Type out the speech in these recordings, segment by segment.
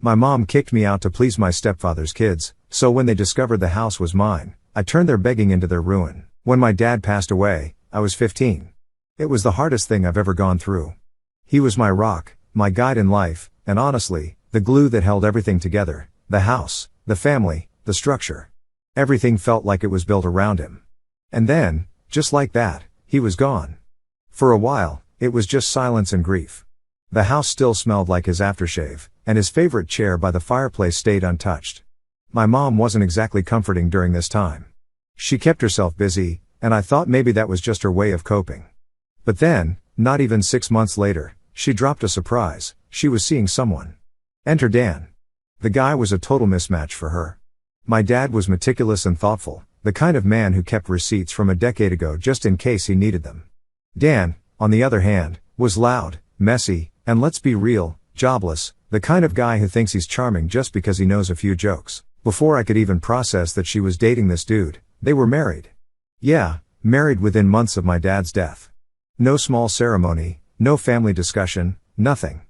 My mom kicked me out to please my stepfather's kids, so when they discovered the house was mine, I turned their begging into their ruin. When my dad passed away, I was 15. It was the hardest thing I've ever gone through. He was my rock, my guide in life, and honestly, the glue that held everything together, the house, the family, the structure. Everything felt like it was built around him. And then, just like that, he was gone. For a while, it was just silence and grief. The house still smelled like his aftershave, and his favorite chair by the fireplace stayed untouched. My mom wasn't exactly comforting during this time. She kept herself busy, and I thought maybe that was just her way of coping. But then, not even 6 months later, she dropped a surprise. She was seeing someone. Enter Dan. The guy was a total mismatch for her. My dad was meticulous and thoughtful, the kind of man who kept receipts from a decade ago just in case he needed them. Dan, on the other hand, was loud, messy, and let's be real, jobless, the kind of guy who thinks he's charming just because he knows a few jokes. Before I could even process that she was dating this dude, they were married. Yeah, married within months of my dad's death. No small ceremony, no family discussion, nothing.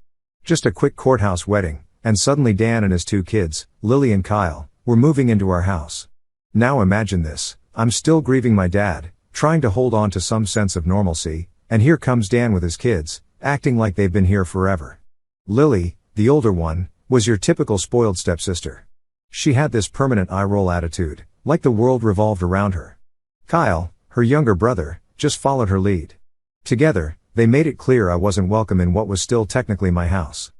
Just a quick courthouse wedding, and suddenly Dan and his 2 kids, Lily and Kyle, were moving into our house. Now imagine this, I'm still grieving my dad, trying to hold on to some sense of normalcy, and here comes Dan with his kids, acting like they've been here forever. Lily, the older one, was your typical spoiled stepsister. She had this permanent eye-roll attitude, like the world revolved around her. Kyle, her younger brother, just followed her lead. Together, they made it clear I wasn't welcome in what was still technically my house.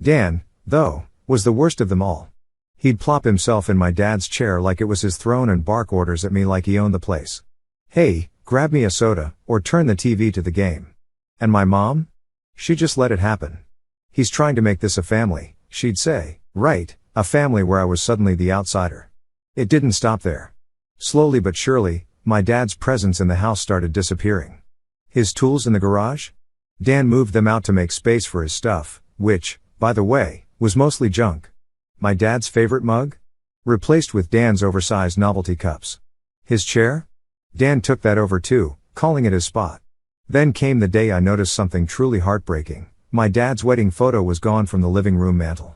Dan, though, was the worst of them all. He'd plop himself in my dad's chair like it was his throne and bark orders at me like he owned the place. Hey, grab me a soda, or turn the TV to the game. And my mom? She just let it happen. He's trying to make this a family, she'd say. Right, a family where I was suddenly the outsider. It didn't stop there. Slowly but surely, my dad's presence in the house started disappearing. His tools in the garage? Dan moved them out to make space for his stuff, which, by the way, was mostly junk. My dad's favorite mug? Replaced with Dan's oversized novelty cups. His chair? Dan took that over too, calling it his spot. Then came the day I noticed something truly heartbreaking. My dad's wedding photo was gone from the living room mantel.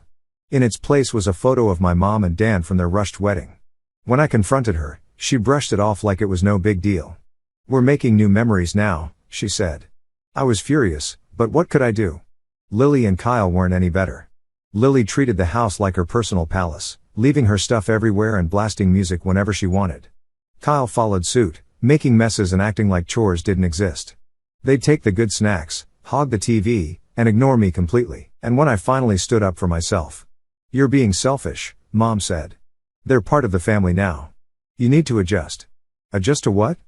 In its place was a photo of my mom and Dan from their rushed wedding. When I confronted her, she brushed it off like it was no big deal. We're making new memories now, she said. I was furious, but what could I do? Lily and Kyle weren't any better. Lily treated the house like her personal palace, leaving her stuff everywhere and blasting music whenever she wanted. Kyle followed suit, making messes and acting like chores didn't exist. They'd take the good snacks, hog the TV, and ignore me completely. And when I finally stood up for myself. You're being selfish, Mom said. They're part of the family now. You need to adjust. Adjust to what?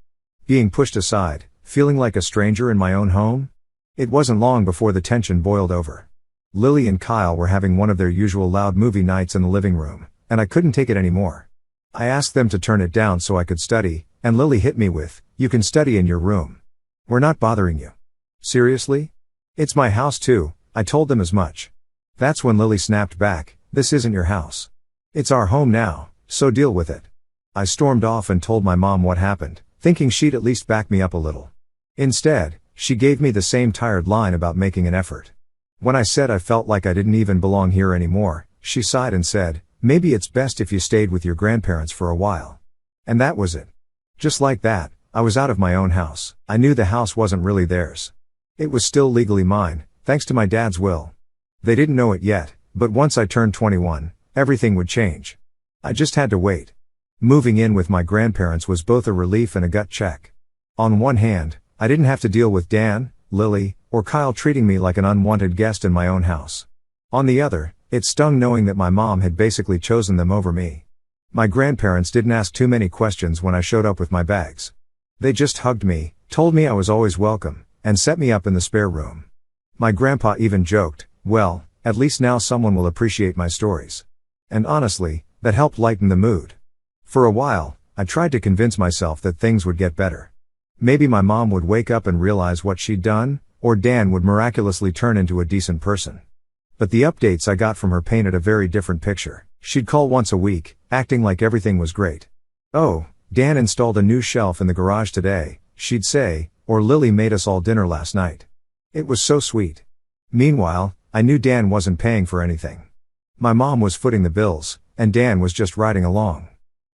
Being pushed aside, feeling like a stranger in my own home? It wasn't long before the tension boiled over. Lily and Kyle were having one of their usual loud movie nights in the living room, and I couldn't take it anymore. I asked them to turn it down so I could study, and Lily hit me with, "You can study in your room. We're not bothering you." Seriously? It's my house too, I told them as much. That's when Lily snapped back, "This isn't your house. It's our home now, so deal with it." I stormed off and told my mom what happened, thinking she'd at least back me up a little. Instead, she gave me the same tired line about making an effort. When I said I felt like I didn't even belong here anymore, she sighed and said, "Maybe it's best if you stayed with your grandparents for a while." And that was it. Just like that, I was out of my own house. I knew the house wasn't really theirs. It was still legally mine, thanks to my dad's will. They didn't know it yet, but once I turned 21, everything would change. I just had to wait. Moving in with my grandparents was both a relief and a gut check. On one hand, I didn't have to deal with Dan, Lily, or Kyle treating me like an unwanted guest in my own house. On the other, it stung knowing that my mom had basically chosen them over me. My grandparents didn't ask too many questions when I showed up with my bags. They just hugged me, told me I was always welcome, and set me up in the spare room. My grandpa even joked, "Well, at least now someone will appreciate my stories." And honestly, that helped lighten the mood. For a while, I tried to convince myself that things would get better. Maybe my mom would wake up and realize what she'd done, or Dan would miraculously turn into a decent person. But the updates I got from her painted a very different picture. She'd call once a week, acting like everything was great. "Oh, Dan installed a new shelf in the garage today," she'd say, or "Lily made us all dinner last night." It was so sweet. Meanwhile, I knew Dan wasn't paying for anything. My mom was footing the bills, and Dan was just riding along.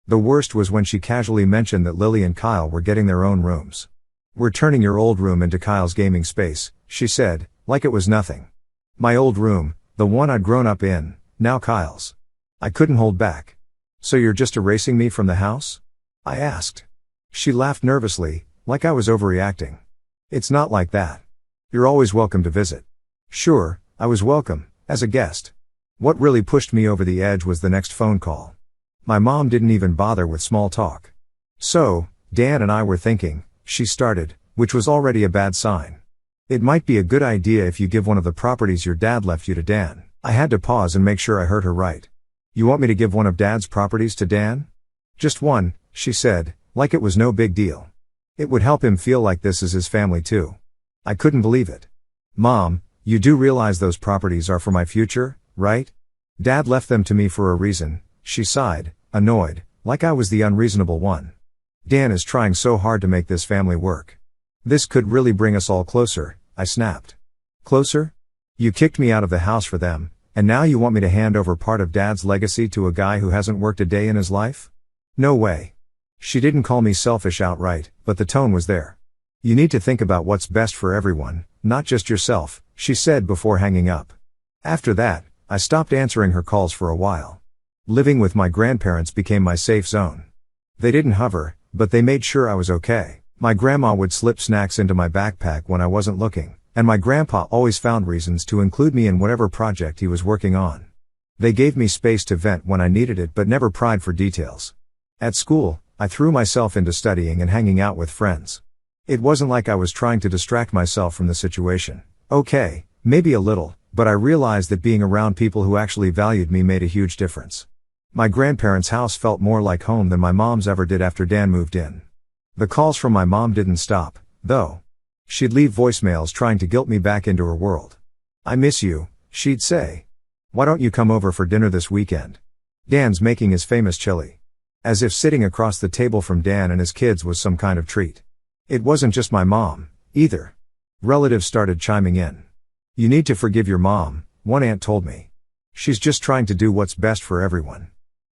The worst was when she casually mentioned that Lily and Kyle were getting their own rooms. "We're turning your old room into Kyle's gaming space," she said, like it was nothing. My old room, the one I'd grown up in, now Kyle's. I couldn't hold back. "So you're just erasing me from the house?" I asked. She laughed nervously, like I was overreacting. "It's not like that. You're always welcome to visit." Sure, I was welcome, as a guest. What really pushed me over the edge was the next phone call. My mom didn't even bother with small talk. "So, Dan and I were thinking," she started, which was already a bad sign. "It might be a good idea if you give one of the properties your dad left you to Dan." I had to pause and make sure I heard her right. "You want me to give one of Dad's properties to Dan?" "Just one," she said, like it was no big deal. "It would help him feel like this is his family too." I couldn't believe it. "Mom, you do realize those properties are for my future, right? Dad left them to me for a reason," she sighed, annoyed, like I was the unreasonable one. "Dan is trying so hard to make this family work. This could really bring us all closer," I snapped. "Closer? You kicked me out of the house for them, and now you want me to hand over part of Dad's legacy to a guy who hasn't worked a day in his life? No way." She didn't call me selfish outright, but the tone was there. "You need to think about what's best for everyone, not just yourself," she said before hanging up. After that, I stopped answering her calls for a while. Living with my grandparents became my safe zone. They didn't hover, but they made sure I was okay. My grandma would slip snacks into my backpack when I wasn't looking, and my grandpa always found reasons to include me in whatever project he was working on. They gave me space to vent when I needed it but never pried for details. At school, I threw myself into studying and hanging out with friends. It wasn't like I was trying to distract myself from the situation. Okay, maybe a little, but I realized that being around people who actually valued me made a huge difference. My grandparents' house felt more like home than my mom's ever did after Dan moved in. The calls from my mom didn't stop, though. She'd leave voicemails trying to guilt me back into her world. "I miss you," she'd say. "Why don't you come over for dinner this weekend? Dan's making his famous chili." As if sitting across the table from Dan and his kids was some kind of treat. It wasn't just my mom, either. Relatives started chiming in. "You need to forgive your mom," one aunt told me. "She's just trying to do what's best for everyone."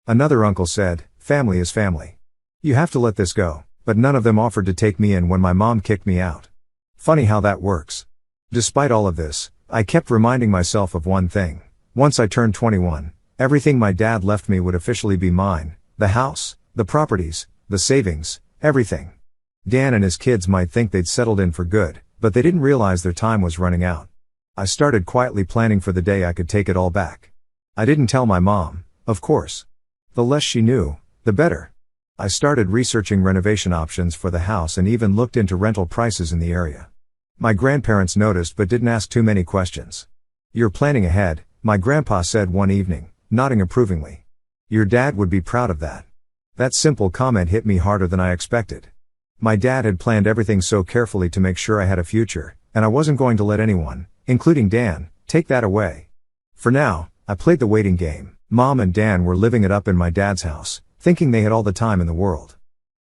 Another uncle said, "Family is family. You have to let this go," but none of them offered to take me in when my mom kicked me out. Funny how that works. Despite all of this, I kept reminding myself of one thing. Once I turned 21, everything my dad left me would officially be mine. The house, the properties, the savings, everything. Dan and his kids might think they'd settled in for good, but they didn't realize their time was running out. I started quietly planning for the day I could take it all back. I didn't tell my mom, of course. The less she knew, the better. I started researching renovation options for the house and even looked into rental prices in the area. My grandparents noticed but didn't ask too many questions. "You're planning ahead," my grandpa said one evening, nodding approvingly. "Your dad would be proud of that." That simple comment hit me harder than I expected. My dad had planned everything so carefully to make sure I had a future, and I wasn't going to let anyone, including Dan, take that away. For now, I played the waiting game. Mom and Dan were living it up in my dad's house, thinking they had all the time in the world.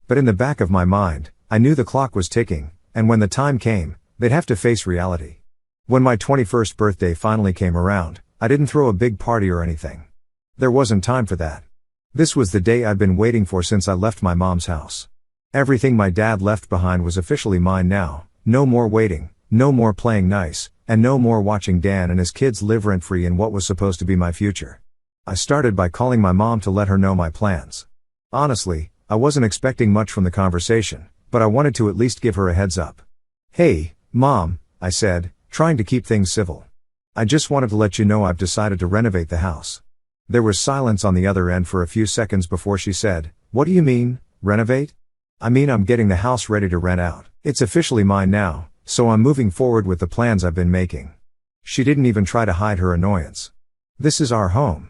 But in the back of my mind, I knew the clock was ticking, and when the time came, they'd have to face reality. When my 21st birthday finally came around, I didn't throw a big party or anything. There wasn't time for that. This was the day I'd been waiting for since I left my mom's house. Everything my dad left behind was officially mine now. No more waiting, no more playing nice, and no more watching Dan and his kids live rent-free in what was supposed to be my future. I started by calling my mom to let her know my plans. Honestly, I wasn't expecting much from the conversation, but I wanted to at least give her a heads up. "Hey, Mom," I said, trying to keep things civil. "I just wanted to let you know I've decided to renovate the house." There was silence on the other end for a few seconds before she said, "What do you mean, renovate?" "I mean I'm getting the house ready to rent out. It's officially mine now, so I'm moving forward with the plans I've been making." She didn't even try to hide her annoyance. "This is our home.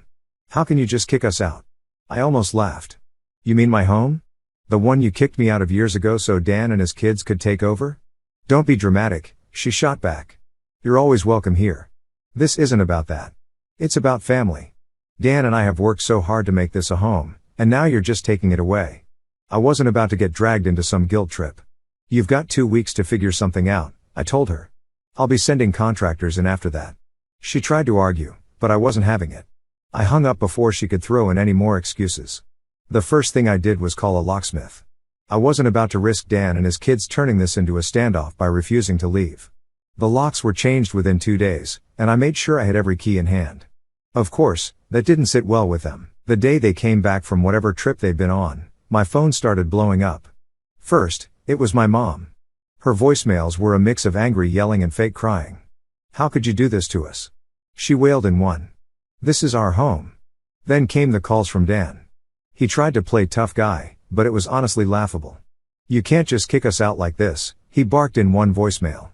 How can you just kick us out?" I almost laughed. "You mean my home? The one you kicked me out of years ago so Dan and his kids could take over?" "Don't be dramatic," she shot back. "You're always welcome here. This isn't about that. It's about family. Dan and I have worked so hard to make this a home, and now you're just taking it away." I wasn't about to get dragged into some guilt trip. "You've got 2 weeks to figure something out," I told her. "I'll be sending contractors in after that." She tried to argue, but I wasn't having it. I hung up before she could throw in any more excuses. The first thing I did was call a locksmith. I wasn't about to risk Dan and his kids turning this into a standoff by refusing to leave. The locks were changed within 2 days, and I made sure I had every key in hand. Of course, that didn't sit well with them. The day they came back from whatever trip they'd been on, my phone started blowing up. First, it was my mom. Her voicemails were a mix of angry yelling and fake crying. "How could you do this to us?" she wailed in one. "This is our home." Then came the calls from Dan. He tried to play tough guy, but it was honestly laughable. "You can't just kick us out like this," he barked in one voicemail.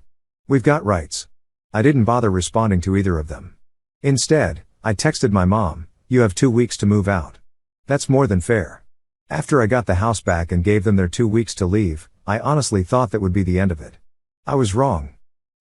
"We've got rights." I didn't bother responding to either of them. Instead, I texted my mom, "You have 2 weeks to move out. That's more than fair." After I got the house back and gave them their 2 weeks to leave, I honestly thought that would be the end of it. I was wrong.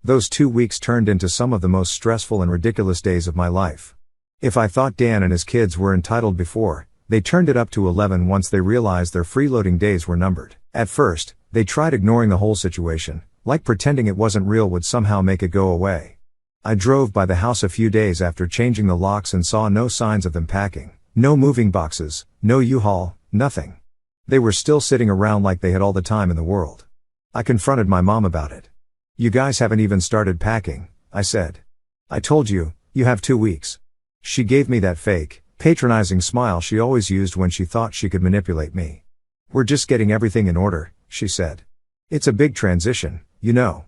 Those 2 weeks turned into some of the most stressful and ridiculous days of my life. If I thought Dan and his kids were entitled before, they turned it up to 11 once they realized their freeloading days were numbered. At first, they tried ignoring the whole situation, like pretending it wasn't real would somehow make it go away. I drove by the house a few days after changing the locks and saw no signs of them packing. No moving boxes, no U-Haul, nothing. They were still sitting around like they had all the time in the world. I confronted my mom about it. "You guys haven't even started packing," I said. "I told you, you have 2 weeks. She gave me that fake, patronizing smile she always used when she thought she could manipulate me. "We're just getting everything in order," she said. "It's a big transition, you know.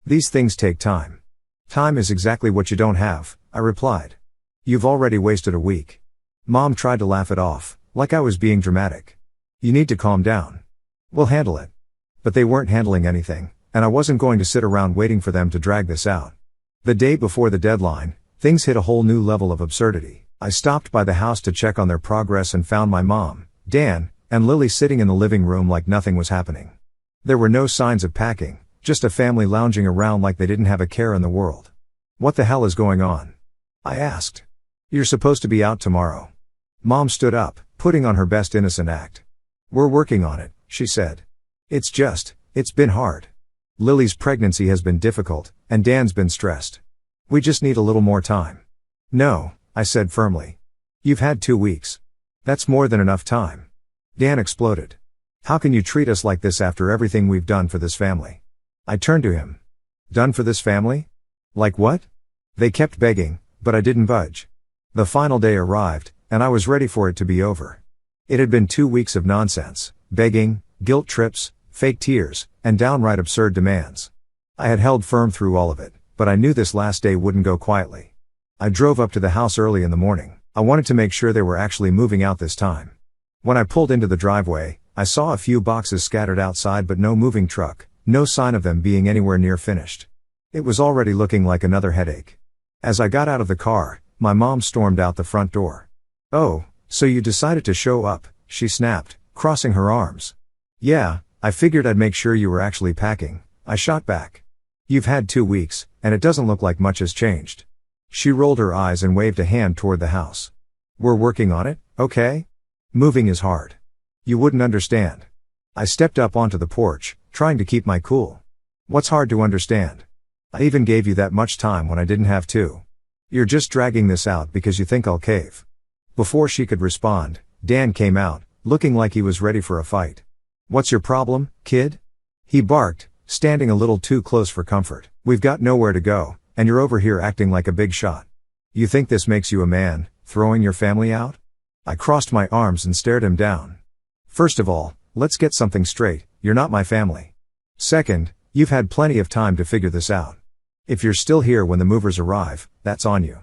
These things take time." "Time is exactly what you don't have," I replied. "You've already wasted a week." Mom tried to laugh it off, like I was being dramatic. "You need to calm down. We'll handle it." But they weren't handling anything, and I wasn't going to sit around waiting for them to drag this out. The day before the deadline, things hit a whole new level of absurdity. I stopped by the house to check on their progress and found my mom, Dan, and Lily sitting in the living room like nothing was happening. There were no signs of packing, just a family lounging around like they didn't have a care in the world. "What the hell is going on?" I asked. "You're supposed to be out tomorrow." Mom stood up, putting on her best innocent act. "We're working on it," she said. It's been hard. Lily's pregnancy has been difficult, and Dan's been stressed. We just need a little more time." "No," I said firmly. "You've had 2 weeks. That's more than enough time." Dan exploded. "How can you treat us like this after everything we've done for this family?" I turned to him. "Done for this family? Like what?" They kept begging, but I didn't budge. The final day arrived, and I was ready for it to be over. It had been 2 weeks of nonsense, begging, guilt trips, fake tears, and downright absurd demands. I had held firm through all of it, but I knew this last day wouldn't go quietly. I drove up to the house early in the morning. I wanted to make sure they were actually moving out this time. When I pulled into the driveway, I saw a few boxes scattered outside but no moving truck, no sign of them being anywhere near finished. It was already looking like another headache. As I got out of the car, my mom stormed out the front door. "Oh, so you decided to show up," she snapped, crossing her arms. "Yeah, I figured I'd make sure you were actually packing," I shot back. "You've had 2 weeks, and it doesn't look like much has changed." She rolled her eyes and waved a hand toward the house. "We're working on it, okay? Moving is hard. You wouldn't understand." I stepped up onto the porch, trying to keep my cool. "What's hard to understand? I even gave you that much time when I didn't have to. You're just dragging this out because you think I'll cave." Before she could respond, Dan came out, looking like he was ready for a fight. "What's your problem, kid?" he barked, standing a little too close for comfort. "We've got nowhere to go, and you're over here acting like a big shot. You think this makes you a man, throwing your family out?" I crossed my arms and stared him down. "First of all, let's get something straight, you're not my family. Second, you've had plenty of time to figure this out. If you're still here when the movers arrive, that's on you."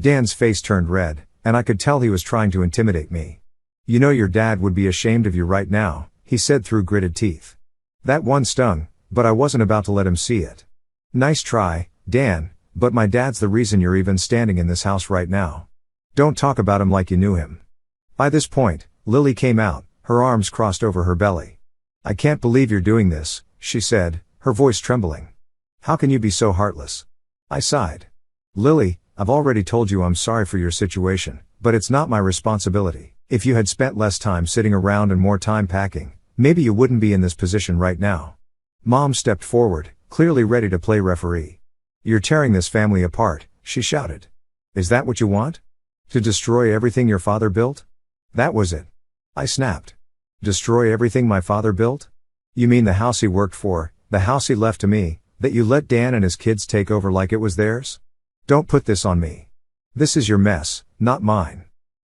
Dan's face turned red, and I could tell he was trying to intimidate me. "You know your dad would be ashamed of you right now," he said through gritted teeth. That one stung, but I wasn't about to let him see it. "Nice try, Dan, but my dad's the reason you're even standing in this house right now. Don't talk about him like you knew him." By this point, Lily came out, her arms crossed over her belly. "I can't believe you're doing this," she said, her voice trembling. "How can you be so heartless?" I sighed. "Lily, I've already told you I'm sorry for your situation, but it's not my responsibility. If you had spent less time sitting around and more time packing, maybe you wouldn't be in this position right now." Mom stepped forward, clearly ready to play referee. "You're tearing this family apart," she shouted. "Is that what you want?" To destroy everything your father built? That was it. I snapped. Destroy everything my father built? You mean the house he worked for, the house he left to me, that you let Dan and his kids take over like it was theirs? Don't put this on me. This is your mess, not mine.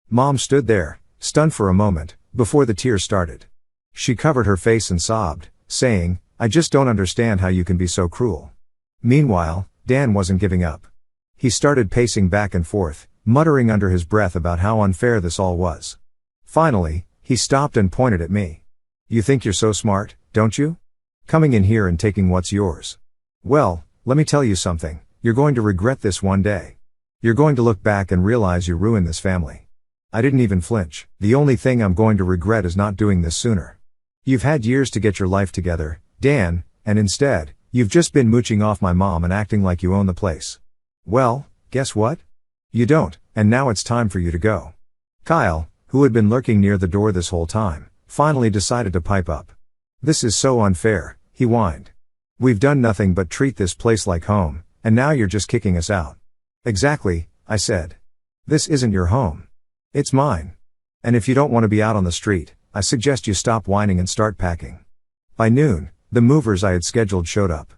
Mom stood there, stunned for a moment, before the tears started. She covered her face and sobbed, saying, I just don't understand how you can be so cruel. Meanwhile, Dan wasn't giving up. He started pacing back and forth, muttering under his breath about how unfair this all was. Finally, he stopped and pointed at me. You think you're so smart, don't you? Coming in here and taking what's yours. Well, let me tell you something, you're going to regret this one day. You're going to look back and realize you ruined this family. I didn't even flinch. The only thing I'm going to regret is not doing this sooner. You've had years to get your life together, Dan, and instead, you've just been mooching off my mom and acting like you own the place. Well, guess what? You don't, and now it's time for you to go. Kyle, who had been lurking near the door this whole time, finally decided to pipe up. This is so unfair, he whined. We've done nothing but treat this place like home, and now you're just kicking us out. Exactly, I said. This isn't your home. It's mine. And if you don't want to be out on the street, I suggest you stop whining and start packing. By noon, the movers I had scheduled showed up.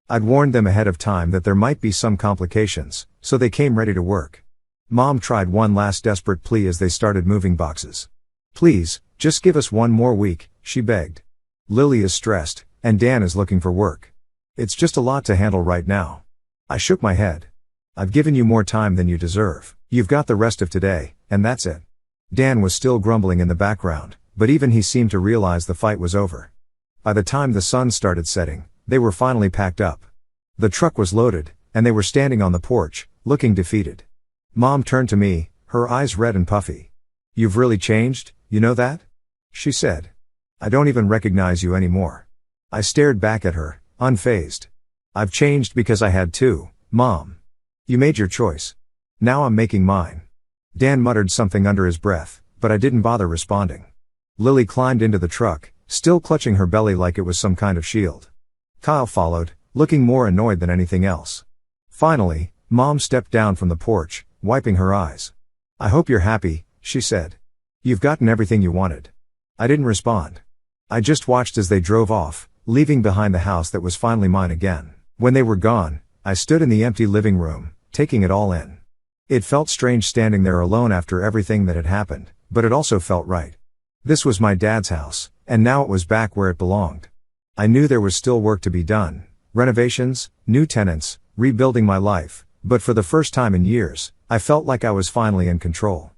I'd warned them ahead of time that there might be some complications, so they came ready to work. Mom tried one last desperate plea as they started moving boxes. Please, just give us one more week, she begged. Lily is stressed, and Dan is looking for work. It's just a lot to handle right now. I shook my head. I've given you more time than you deserve. You've got the rest of today, and that's it. Dan was still grumbling in the background, but even he seemed to realize the fight was over. By the time the sun started setting, they were finally packed up. The truck was loaded, and they were standing on the porch, looking defeated. Mom turned to me, her eyes red and puffy. You've really changed, you know that? She said. I don't even recognize you anymore. I stared back at her, unfazed. I've changed because I had to, Mom. You made your choice. Now I'm making mine. Dan muttered something under his breath, but I didn't bother responding. Lily climbed into the truck, still clutching her belly like it was some kind of shield. Kyle followed, looking more annoyed than anything else. Finally, Mom stepped down from the porch, wiping her eyes. I hope you're happy, she said. You've gotten everything you wanted. I didn't respond. I just watched as they drove off, leaving behind the house that was finally mine again. When they were gone, I stood in the empty living room, taking it all in. It felt strange standing there alone after everything that had happened, but it also felt right. This was my dad's house, and now it was back where it belonged. I knew there was still work to be done, renovations, new tenants, rebuilding my life, but for the first time in years, I felt like I was finally in control.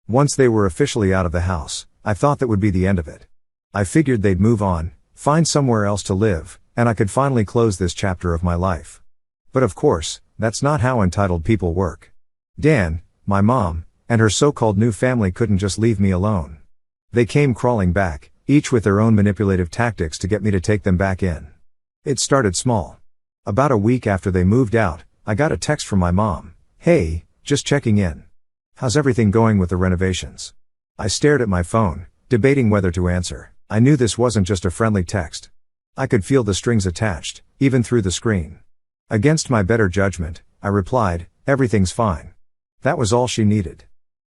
Once they were officially out of the house, I thought that would be the end of it. I figured they'd move on, find somewhere else to live, and I could finally close this chapter of my life. But of course, that's not how entitled people work. Dan, my mom, and her so-called new family couldn't just leave me alone. They came crawling back, each with their own manipulative tactics to get me to take them back in. It started small. About a week after they moved out, I got a text from my mom. Hey, just checking in. How's everything going with the renovations? I stared at my phone, debating whether to answer. I knew this wasn't just a friendly text. I could feel the strings attached, even through the screen. Against my better judgment, I replied, everything's fine. That was all she needed.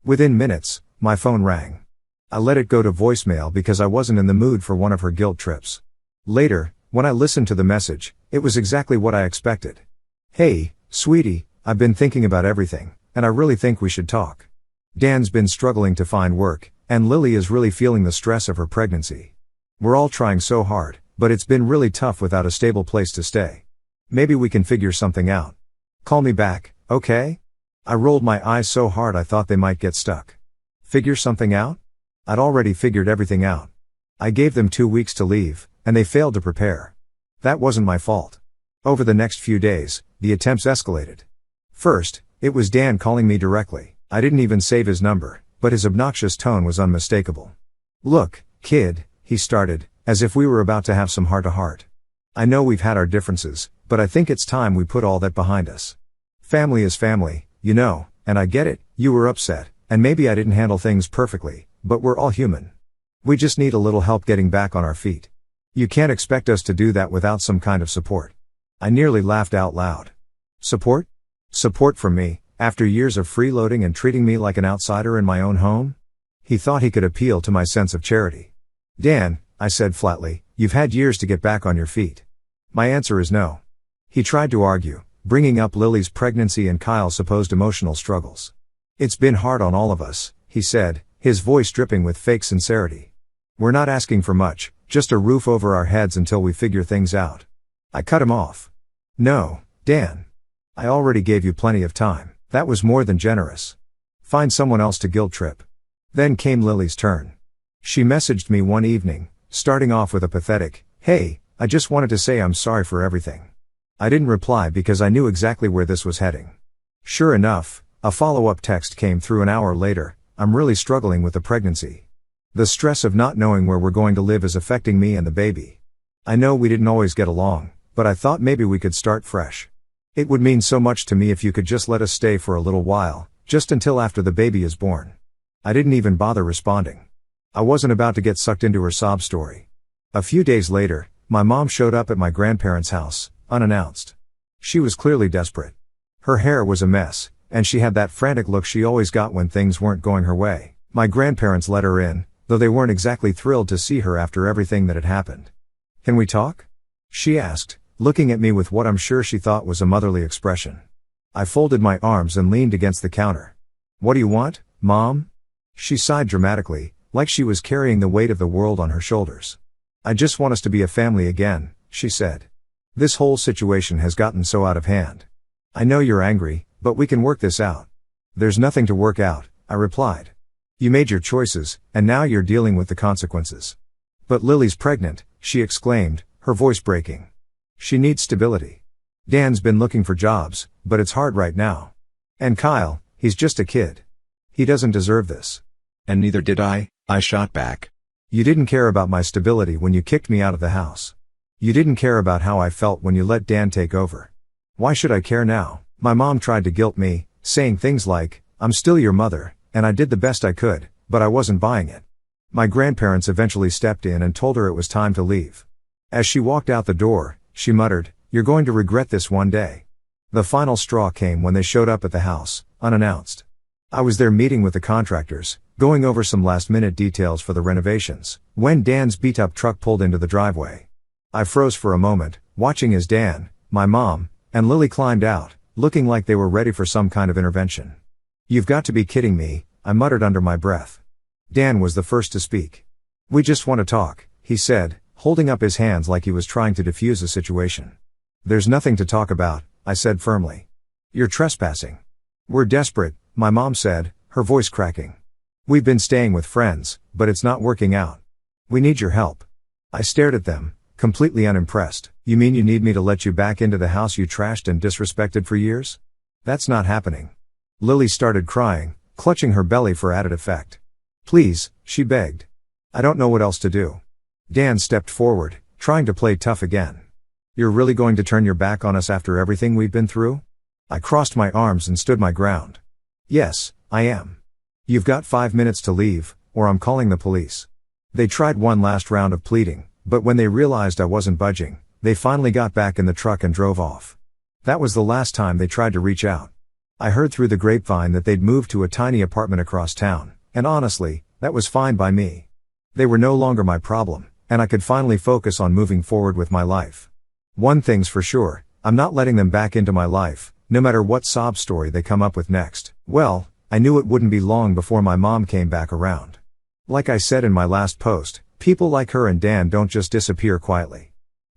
Within minutes, my phone rang. I let it go to voicemail because I wasn't in the mood for one of her guilt trips. Later, when I listened to the message, it was exactly what I expected. Hey, sweetie, I've been thinking about everything, and I really think we should talk. Dan's been struggling to find work, and Lily is really feeling the stress of her pregnancy. We're all trying so hard, but it's been really tough without a stable place to stay. Maybe we can figure something out. Call me back, okay? I rolled my eyes so hard I thought they might get stuck. Figure something out? I'd already figured everything out. I gave them 2 weeks to leave, and they failed to prepare. That wasn't my fault. Over the next few days, the attempts escalated. First, it was Dan calling me directly. I didn't even save his number, but his obnoxious tone was unmistakable. Look, kid, he started, as if we were about to have some heart-to-heart. I know we've had our differences, but I think it's time we put all that behind us. Family is family, you know, and I get it, you were upset, and maybe I didn't handle things perfectly, but we're all human. We just need a little help getting back on our feet. You can't expect us to do that without some kind of support. I nearly laughed out loud. Support? Support from me, After years of freeloading and treating me like an outsider in my own home? He thought he could appeal to my sense of charity. Dan, I said flatly, you've had years to get back on your feet. My answer is no. He tried to argue, bringing up Lily's pregnancy and Kyle's supposed emotional struggles. It's been hard on all of us, he said, his voice dripping with fake sincerity. We're not asking for much, just a roof over our heads until we figure things out. I cut him off. No, Dan. I already gave you plenty of time. That was more than generous. Find someone else to guilt trip. Then came Lily's turn. She messaged me one evening, starting off with a pathetic, "Hey, I just wanted to say I'm sorry for everything." I didn't reply because I knew exactly where this was heading. Sure enough, a follow-up text came through an hour later. "I'm really struggling with the pregnancy. The stress of not knowing where we're going to live is affecting me and the baby. I know we didn't always get along, but I thought maybe we could start fresh. It would mean so much to me if you could just let us stay for a little while, just until after the baby is born." I didn't even bother responding. I wasn't about to get sucked into her sob story. A few days later, my mom showed up at my grandparents' house, unannounced. She was clearly desperate. Her hair was a mess, and she had that frantic look she always got when things weren't going her way. My grandparents let her in, though they weren't exactly thrilled to see her after everything that had happened. "Can we talk?" she asked, looking at me with what I'm sure she thought was a motherly expression. I folded my arms and leaned against the counter. "What do you want, Mom?" She sighed dramatically, like she was carrying the weight of the world on her shoulders. "I just want us to be a family again," she said. "This whole situation has gotten so out of hand. I know you're angry, but we can work this out." "There's nothing to work out," I replied. "You made your choices, and now you're dealing with the consequences." "But Lily's pregnant," she exclaimed, her voice breaking. "She needs stability. Dan's been looking for jobs, but it's hard right now. And Kyle, he's just a kid. He doesn't deserve this." "And neither did I shot back. "You didn't care about my stability when you kicked me out of the house. You didn't care about how I felt when you let Dan take over. Why should I care now?" My mom tried to guilt me, saying things like, "I'm still your mother, and I did the best I could," but I wasn't buying it. My grandparents eventually stepped in and told her it was time to leave. As she walked out the door, she muttered, "You're going to regret this one day." The final straw came when they showed up at the house, unannounced. I was there meeting with the contractors, going over some last-minute details for the renovations, when Dan's beat-up truck pulled into the driveway. I froze for a moment, watching as Dan, my mom, and Lily climbed out, looking like they were ready for some kind of intervention. "You've got to be kidding me," I muttered under my breath. Dan was the first to speak. "We just want to talk," he said, holding up his hands like he was trying to defuse the situation. "There's nothing to talk about," I said firmly. "You're trespassing." "We're desperate," my mom said, her voice cracking. "We've been staying with friends, but it's not working out. We need your help." I stared at them, completely unimpressed. "You mean you need me to let you back into the house you trashed and disrespected for years? That's not happening." Lily started crying, clutching her belly for added effect. "Please," she begged. "I don't know what else to do." Dan stepped forward, trying to play tough again. "You're really going to turn your back on us after everything we've been through?" I crossed my arms and stood my ground. "Yes, I am. You've got 5 minutes to leave, or I'm calling the police." They tried one last round of pleading, but when they realized I wasn't budging, they finally got back in the truck and drove off. That was the last time they tried to reach out. I heard through the grapevine that they'd moved to a tiny apartment across town, and honestly, that was fine by me. They were no longer my problem, and I could finally focus on moving forward with my life. One thing's for sure, I'm not letting them back into my life, no matter what sob story they come up with next. Well, I knew it wouldn't be long before my mom came back around. Like I said in my last post, people like her and Dan don't just disappear quietly.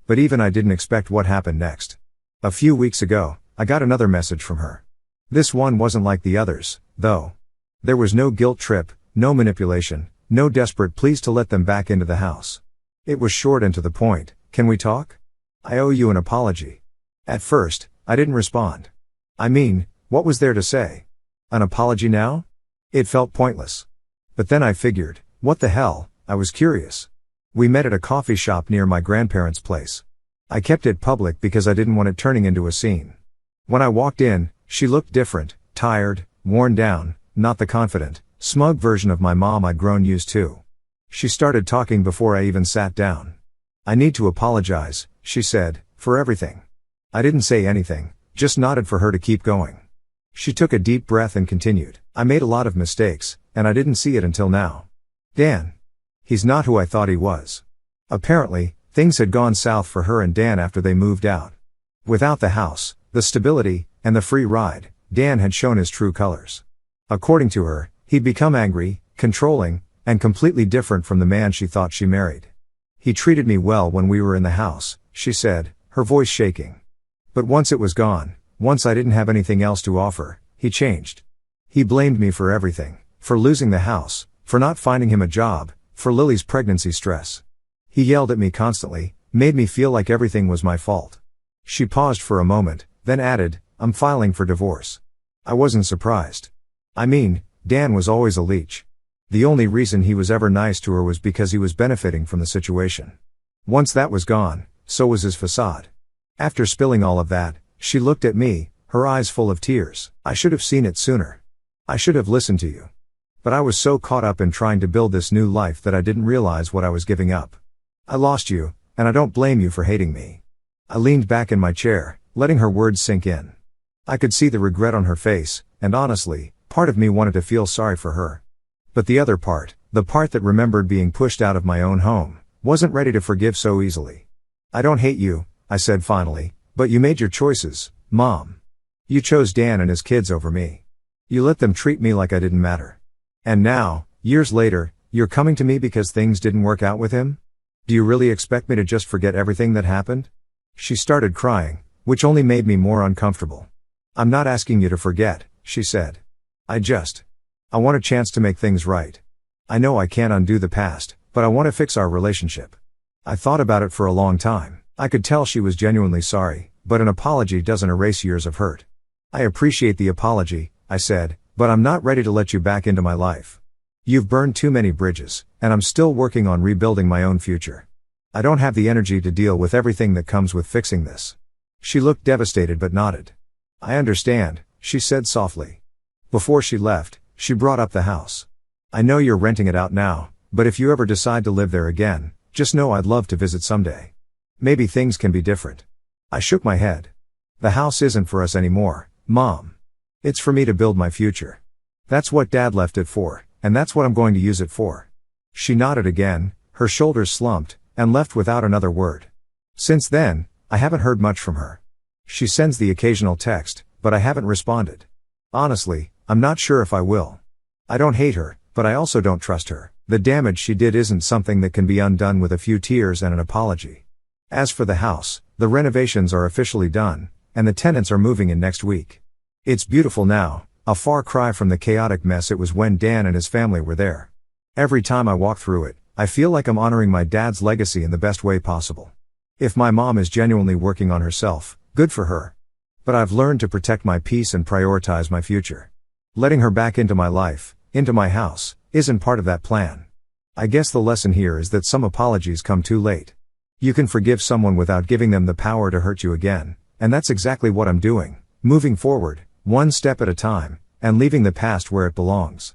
But even I didn't expect what happened next. A few weeks ago, I got another message from her. This one wasn't like the others, though. There was no guilt trip, no manipulation, no desperate pleas to let them back into the house. It was short and to the point. "Can we talk? I owe you an apology." At first, I didn't respond. I mean, what was there to say? An apology now? It felt pointless. But then I figured, what the hell, I was curious. We met at a coffee shop near my grandparents' place. I kept it public because I didn't want it turning into a scene. When I walked in, she looked different, tired, worn down, not the confident, smug version of my mom I'd grown used to. She started talking before I even sat down. "I need to apologize," she said, "for everything." I didn't say anything, just nodded for her to keep going. She took a deep breath and continued. I made a lot of mistakes, and I didn't see it until now. Dan. He's not who I thought he was. Apparently, things had gone south for her and Dan after they moved out. Without the house, the stability, and the free ride, Dan had shown his true colors. According to her, he'd become angry, controlling, and completely different from the man she thought she married. He treated me well when we were in the house, she said, her voice shaking. But once it was gone, once I didn't have anything else to offer, he changed. He blamed me for everything, for losing the house, for not finding him a job, for Lily's pregnancy stress. He yelled at me constantly, made me feel like everything was my fault. She paused for a moment, then added, I'm filing for divorce. I wasn't surprised. I mean, Dan was always a leech. The only reason he was ever nice to her was because he was benefiting from the situation. Once that was gone, so was his facade. After spilling all of that, she looked at me, her eyes full of tears. I should have seen it sooner. I should have listened to you. But I was so caught up in trying to build this new life that I didn't realize what I was giving up. I lost you, and I don't blame you for hating me. I leaned back in my chair, letting her words sink in. I could see the regret on her face, and honestly, part of me wanted to feel sorry for her. But the other part, the part that remembered being pushed out of my own home, wasn't ready to forgive so easily. I don't hate you, I said finally, but you made your choices, Mom. You chose Dan and his kids over me. You let them treat me like I didn't matter. And now, years later, you're coming to me because things didn't work out with him? Do you really expect me to just forget everything that happened? She started crying, which only made me more uncomfortable. I'm not asking you to forget, she said. I want a chance to make things right. I know I can't undo the past, but I want to fix our relationship. I thought about it for a long time. I could tell she was genuinely sorry, but an apology doesn't erase years of hurt. I appreciate the apology, I said, but I'm not ready to let you back into my life. You've burned too many bridges, and I'm still working on rebuilding my own future. I don't have the energy to deal with everything that comes with fixing this. She looked devastated but nodded. I understand, she said softly. Before she left, she brought up the house. I know you're renting it out now, but if you ever decide to live there again, just know I'd love to visit someday. Maybe things can be different. I shook my head. The house isn't for us anymore, Mom. It's for me to build my future. That's what Dad left it for, and that's what I'm going to use it for. She nodded again, her shoulders slumped, and left without another word. Since then, I haven't heard much from her. She sends the occasional text, but I haven't responded. Honestly, I'm not sure if I will. I don't hate her, but I also don't trust her. The damage she did isn't something that can be undone with a few tears and an apology. As for the house, the renovations are officially done, and the tenants are moving in next week. It's beautiful now, a far cry from the chaotic mess it was when Dan and his family were there. Every time I walk through it, I feel like I'm honoring my dad's legacy in the best way possible. If my mom is genuinely working on herself, good for her. But I've learned to protect my peace and prioritize my future. Letting her back into my life, into my house, isn't part of that plan. I guess the lesson here is that some apologies come too late. You can forgive someone without giving them the power to hurt you again, and that's exactly what I'm doing, moving forward, one step at a time, and leaving the past where it belongs.